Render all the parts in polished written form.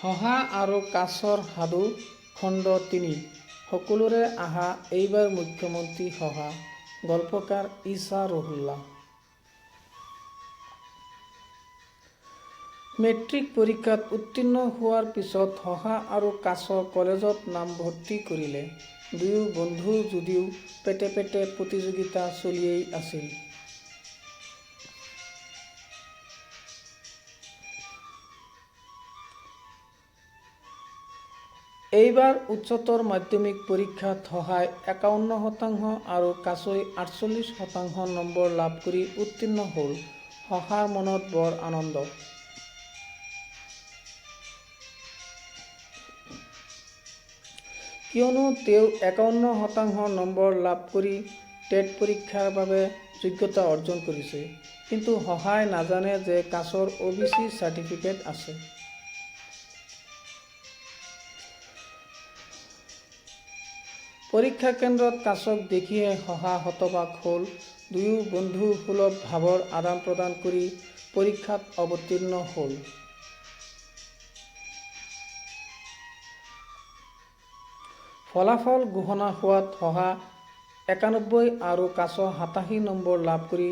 শহা আৰু কাছৰ সাধু খণ্ড ৩ সকলোৰে আহা এইবাৰ মুখ্যমন্ত্ৰী শহা। গল্পকাৰ ঈশা ৰহুল্লা। মেট্ৰিক পৰীক্ষাত উত্তীৰ্ণ হোৱাৰ পিছত শহা আৰু কাছ কলেজত নামভৰ্তি কৰিলে। দুয়ো বন্ধু যদিও পেটে পেটে প্ৰতিযোগিতা চলিয়েই আছিল। এইবাৰ উচ্চতৰ মাধ্যমিক পৰীক্ষাত শহাই ৫১% আৰু কাছই ৪৮% নম্বৰ লাভ কৰি উত্তীৰ্ণ হ'ল। শহাৰ মনত বৰ আনন্দ। কিয়নো তেওঁ ৫১% নম্বৰ লাভ কৰি টেট পৰীক্ষাৰ বাবে যোগ্যতা অৰ্জন কৰিছে। কিন্তু শহাই নাজানে যে কাছৰ OBC চাৰ্টিফিকেট আছে। পৰীক্ষা কেন্দ্ৰত কাছক দেখিয়ে শহা হতবাক হ'ল। দুয়ো বন্ধু সুলভ ভাৱৰ আদান প্ৰদান কৰি পৰীক্ষাত অৱতীৰ্ণ হ'ল। ফলাফল ঘোষণা হোৱাত শহা ৯১ আৰু কাছ ৮৭ নম্বৰ লাভ কৰি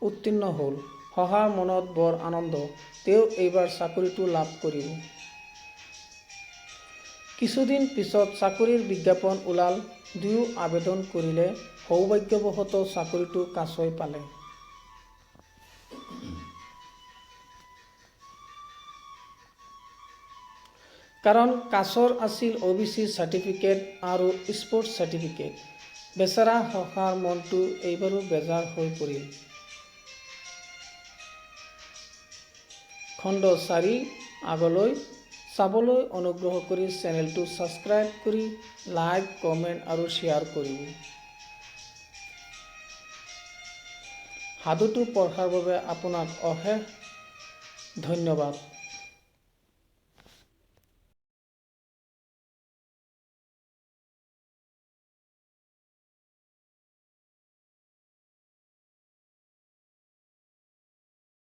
উত্তীৰ্ণ হ'ল। শহাৰ মনত বৰ আনন্দ। তেওঁ এইবাৰ চাকৰিটো লাভ কৰিব। কিছুদিন পিছত চাকৰিৰ বিজ্ঞাপন ওলাল। দুয়ো আবেদন কৰিলে। সৌভাগ্যবশতঃ চাকৰিটো কাছই পালে। কাৰণ কাছৰ আছিল OBC চাৰ্টিফিকেট আৰু স্পৰ্টছ চাৰ্টিফিকেট। বেচেৰা শহাৰ মনটো এইবাৰো বেজাৰ হৈ পৰিল। খণ্ড ৪ আগলৈ চাবলৈ অনুগ্ৰহ কৰি চেনেলটো ছাবস্ক্ৰাইব কৰি লাইক, কমেণ্ট আৰু শ্বেয়াৰ কৰিব। সাধুটো পঢ়াৰ বাবে আপোনাক অশেষ ধন্যবাদ।